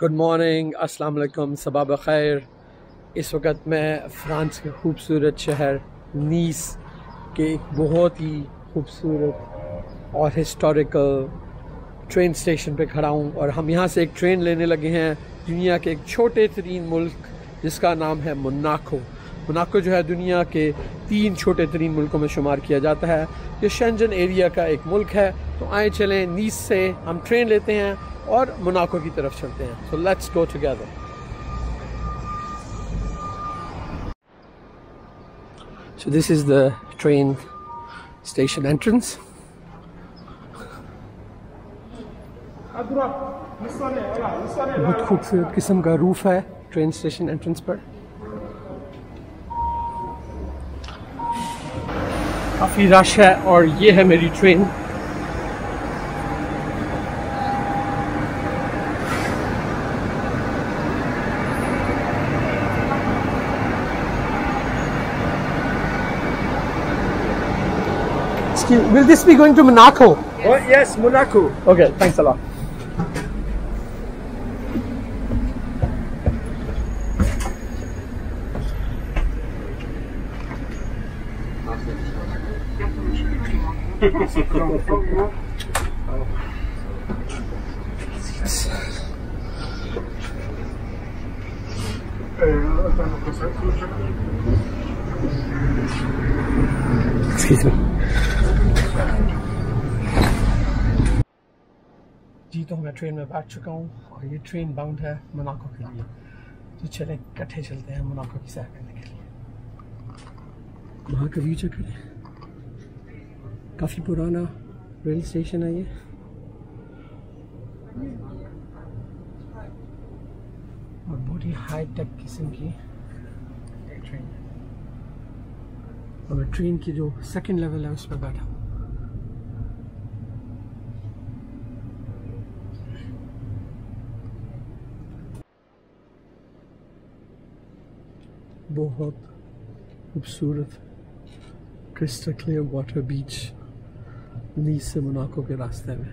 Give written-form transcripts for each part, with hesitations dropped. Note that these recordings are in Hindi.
गुड मॉर्निंग, अस्सलाम वालेकुम, सबा बखैर। इस वक्त मैं फ़्रांस के खूबसूरत शहर नीस के एक बहुत ही खूबसूरत और हिस्टोरिकल ट्रेन स्टेशन पे खड़ा हूँ और हम यहाँ से एक ट्रेन लेने लगे हैं दुनिया के एक छोटे तरीन मुल्क जिसका नाम है मोनाको। मोनाको जो है दुनिया के 3 छोटे तरीन मुल्कों में शुमार किया जाता है। ये शेंजन एरिया का एक मुल्क है। तो आए चलें, नीस से हम ट्रेन लेते हैं और मोनाको की तरफ चलते हैं। So let's go together. So this is the train station entrance. बहुत खूबसूरत किस्म का रूफ है ट्रेन स्टेशन एंट्रेंस पर। काफ़ी रश है और ये है मेरी train. Will this be going to Monaco? Oh, yes, Monaco. Okay, thanks a lot. Excuse me. जी, तो मैं ट्रेन में बैठ चुका हूँ और ये ट्रेन बाउंड है मोनाको के लिए। तो चले इकट्ठे चलते हैं मोनाको की सैर करने के लिए। वहाँ का व्यू चेक करें, काफ़ी पुराना रेल स्टेशन है ये। और बहुत ही हाई टेक किस्म की ट्रेन है और मैं ट्रेन की जो सेकंड लेवल है उस पर बैठा हूँ। बहुत खूबसूरत क्रिस्टल क्लियर वाटर बीच नीस से मोनाको के रास्ते में।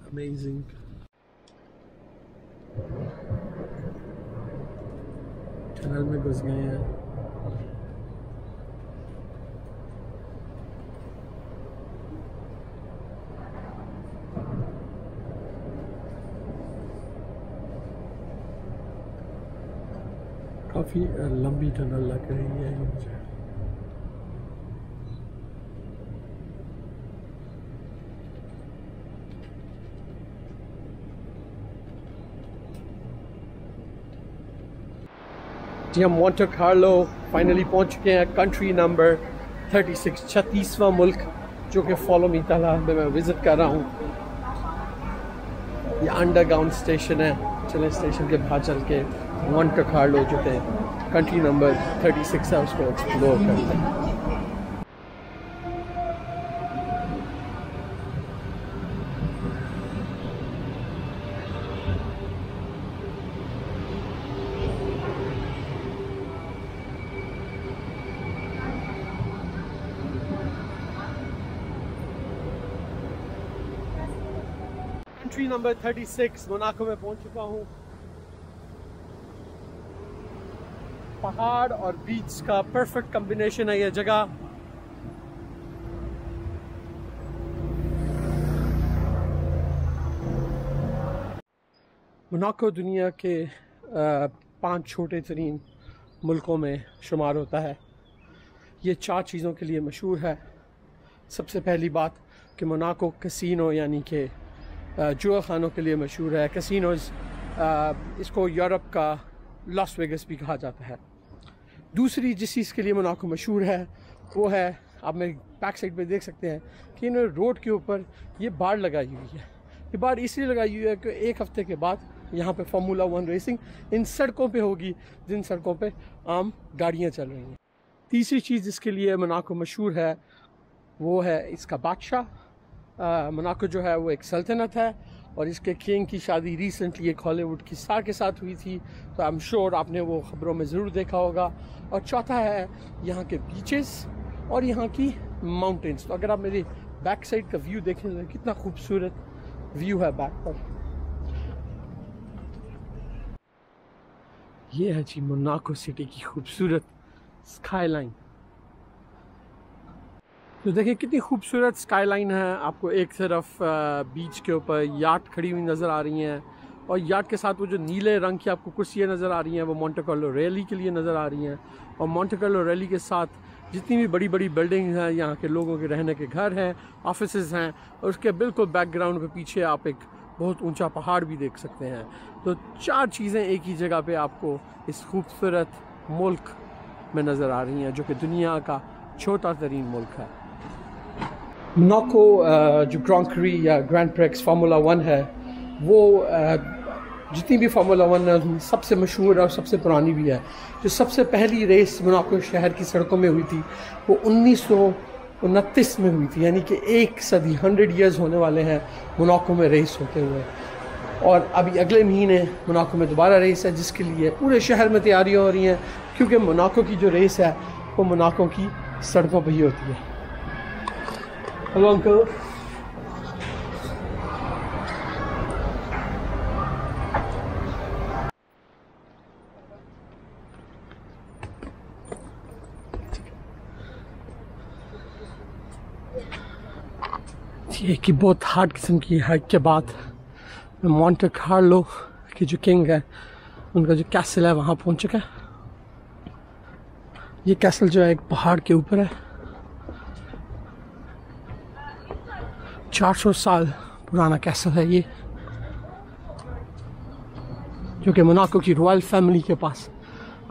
Amazing. टनल में घुस गए हैं। काफी लंबी टनल लग रही है ये मुझे। जी, हम मॉन्टे कार्लो फाइनली पहुंच चुके हैं। कंट्री नंबर 36, 36वां मुल्क जो कि FollowmeTalha में मैं विज़िट कर रहा हूँ। ये अंडरग्राउंड स्टेशन है। चले स्टेशन के बाहर चल के मॉन्टे कार्लो जो है कंट्री नंबर 36 है उसको एक्सप्लोर करते हैं। कंट्री नंबर 36 मोनाको में पहुंच चुका हूं। पहाड़ और बीच का परफेक्ट कॉम्बिनेशन है ये जगह। मोनाको दुनिया के 5 छोटे तरीन मुल्कों में शुमार होता है। ये 4 चीज़ों के लिए मशहूर है। सबसे पहली बात कि मोनाको कैसीनो यानी कि जुआ खानों के लिए मशहूर है। कैसीनोज़ इसको यूरोप का लॉस वेगस भी कहा जाता है। दूसरी जिस चीज़ के लिए मोनाको मशहूर है वो है, आप मेरी बैक साइड पे देख सकते हैं कि इन्होंने रोड के ऊपर ये बाड़ लगाई हुई है। ये बाड़ इसलिए लगाई हुई है कि एक हफ्ते के बाद यहाँ पे फार्मूला 1 रेसिंग इन सड़कों पे होगी जिन सड़कों पे आम गाड़ियाँ चल रही हैं। तीसरी चीज़ जिसके लिए मोनाको मशहूर है वो है इसका बादशाह। मोनाको जो है वो एक सल्तनत है और इसके किंग की शादी रिसेंटली एक हॉलीवुड की स्टार के साथ हुई थी, तो आई एम श्योर आपने वो ख़बरों में ज़रूर देखा होगा। और चौथा है यहाँ के बीचेस और यहाँ की माउंटेन्स। तो अगर आप मेरी बैक साइड का व्यू देखें तो कितना खूबसूरत व्यू है बैक पर। ये है जी मोनाको सिटी की खूबसूरत स्काईलाइन। तो देखिए कितनी खूबसूरत स्काईलाइन है। आपको एक तरफ बीच के ऊपर याट खड़ी हुई नज़र आ रही हैं और याट के साथ वो जो नीले रंग की आपको कुर्सियाँ नज़र आ रही हैं वो मोंटे कार्लो रैली के लिए नज़र आ रही हैं। और मोंटे कार्लो रैली के साथ जितनी भी बड़ी बड़ी बिल्डिंग्स हैं, यहाँ के लोगों के रहने के घर हैं, ऑफिसेज हैं, और उसके बिल्कुल बैकग्राउंड पे पीछे आप एक बहुत ऊंचा पहाड़ भी देख सकते हैं। तो 4 चीज़ें एक ही जगह पे आपको इस खूबसूरत मुल्क में नज़र आ रही हैं जो कि दुनिया का छोटा तरीन मुल्क है। मोनाको जो ग्रांड प्री या ग्रैंड प्रिक्स फार्मूला 1 है वो जितनी भी फार्मूला 1 है सबसे मशहूर और सबसे पुरानी भी है। जो सबसे पहली रेस मोनाको शहर की सड़कों में हुई थी वो 1929 में हुई थी, यानी कि 1 सदी 100 ईयर्स होने वाले हैं मोनाको में रेस होते हुए। और अभी अगले महीने मोनाको में दोबारा रेस है जिसके लिए पूरे शहर में तैयारियां हो रही हैं, क्योंकि मोनाको की जो रेस है वो मोनाको की सड़कों पर ही होती है। Hello uncle. ये कि बहुत हार्ड किस्म की हाइक के बाद मैं मोंटे कार्लो की जो किंग है उनका जो कैसल है वहाँ पहुँच चुका है। ये कैसल जो है एक पहाड़ के ऊपर है। 400 साल पुराना कैसल है ये, जो कि मोनाको की रॉयल फैमिली के पास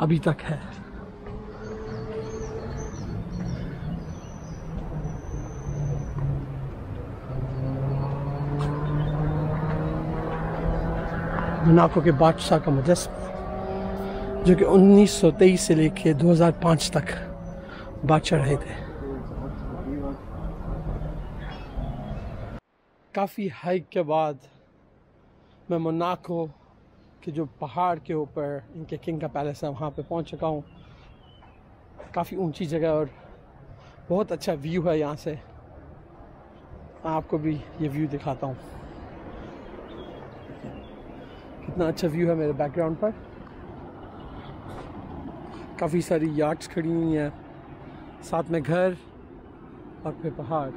अभी तक है। मोनाको के बादशाह का मुजस्समा जो कि 1923 से लेके 2005 तक बादशाह रहे थे। काफ़ी हाइक के बाद मैं मोनाको के जो पहाड़ के ऊपर इनके किंग का पैलेस है वहाँ पे पहुँच चुका हूँ। काफ़ी ऊंची जगह और बहुत अच्छा व्यू है यहाँ से। आपको भी ये व्यू दिखाता हूँ, कितना अच्छा व्यू है मेरे बैकग्राउंड पर। काफ़ी सारी याट्स खड़ी हुई हैं, साथ में घर और फिर पहाड़।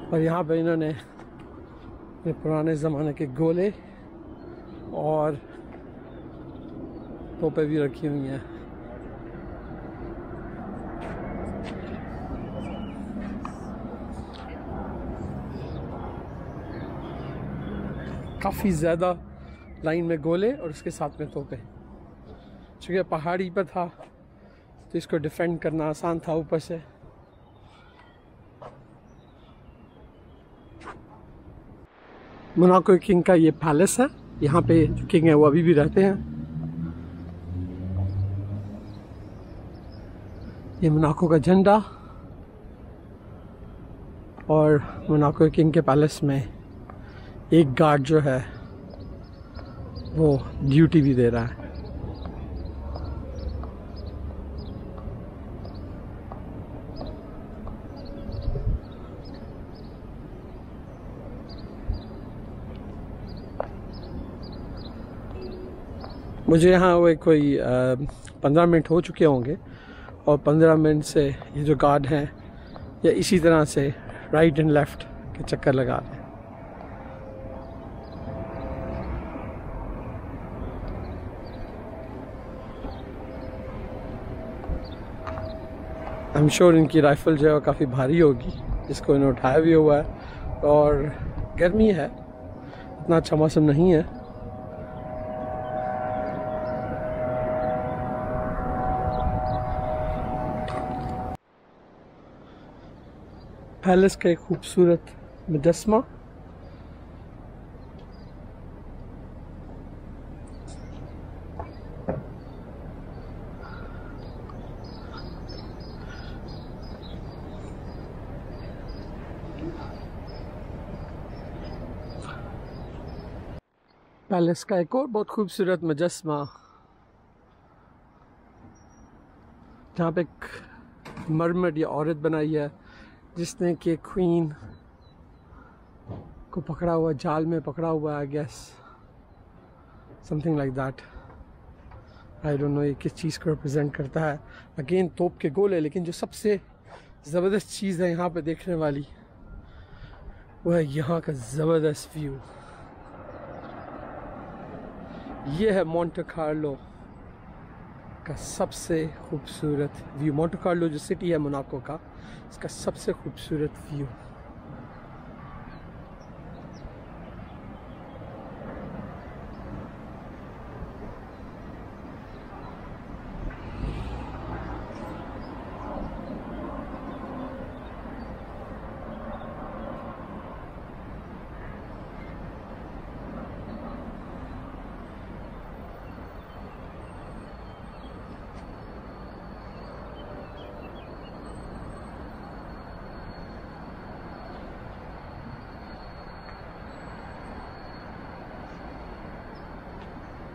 और यहाँ पे इन्होंने पुराने ज़माने के गोले और तोपें भी रखी हुई हैं। काफ़ी ज़्यादा लाइन में गोले और उसके साथ में तोपें। चूँकि पहाड़ी पर था तो इसको डिफेंड करना आसान था ऊपर से। मोनाको किंग का ये पैलेस है, यहाँ पे जो किंग है वो अभी भी रहते हैं। ये मोनाको का झंडा और मोनाको किंग के पैलेस में एक गार्ड जो है वो ड्यूटी भी दे रहा है। मुझे यहाँ वो कोई 15 मिनट हो चुके होंगे और 15 मिनट से ये जो गार्ड हैं या इसी तरह से राइट एंड लेफ़्ट के चक्कर लगा रहे हैं। आई एम श्योर इनकी राइफल जो है काफ़ी भारी होगी, जिसको इन्होंने उठाया भी हुआ है। और गर्मी है, इतना अच्छा मौसम नहीं है। पैलेस का एक खूबसूरत मुजस्समा पैलेस का एक और बहुत खूबसूरत मुजस्मा, जहाँ पे एक मरमर या औरत बनाई है जिसने कि क्वीन को पकड़ा हुआ, जाल में पकड़ा हुआ है, I guess something like that. I don't know ये किस चीज़ को रिप्रेजेंट करता है। अगेन तोप के गोले, लेकिन जो सबसे ज़बरदस्त चीज़ है यहाँ पे देखने वाली वो है यहाँ का ज़बरदस्त व्यू। ये है मोंटे कार्लो का सबसे खूबसूरत व्यू। मोंटे कार्लो जो सिटी है मोनाको का, इसका सबसे खूबसूरत व्यू।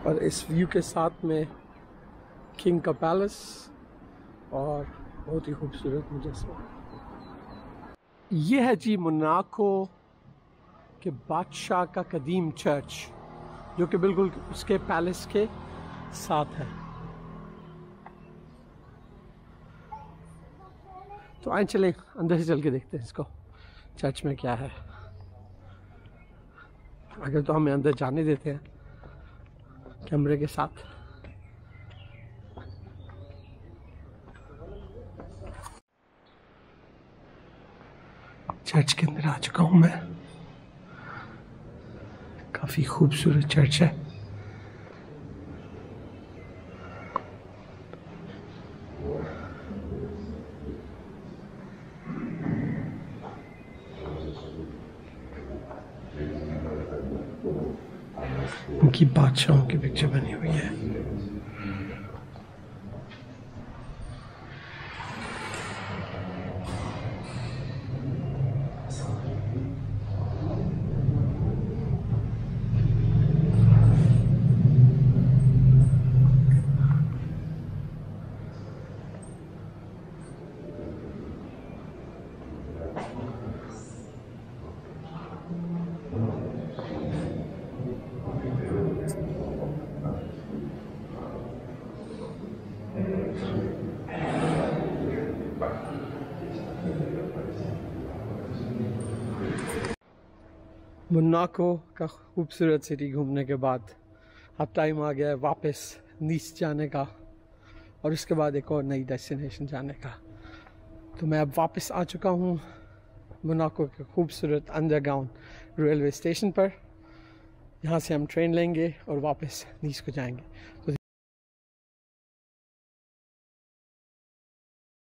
और इस व्यू के साथ में किंग का पैलेस और बहुत ही खूबसूरत मुजस्मा। ये है जी मोनाको के बादशाह का कदीम चर्च, जो कि बिल्कुल उसके पैलेस के साथ है। तो आइए चले अंदर से चल के देखते हैं इसको, चर्च में क्या है। अगर तो हमें अंदर जाने देते हैं कैमरे के साथ। चर्च के अंदर आ चुका हूं मैं। काफी खूबसूरत चर्च है। उनकी बादशाहों की पिक्चर बनी हुई है। मोनाको का खूबसूरत सिटी घूमने के बाद अब टाइम आ गया है वापस नीस जाने का, और उसके बाद एक और नई डेस्टिनेशन जाने का। तो मैं अब वापस आ चुका हूँ मोनाको के खूबसूरत अंडरग्राउंड रेलवे स्टेशन पर। यहाँ से हम ट्रेन लेंगे और वापस नीस को जाएंगे। तो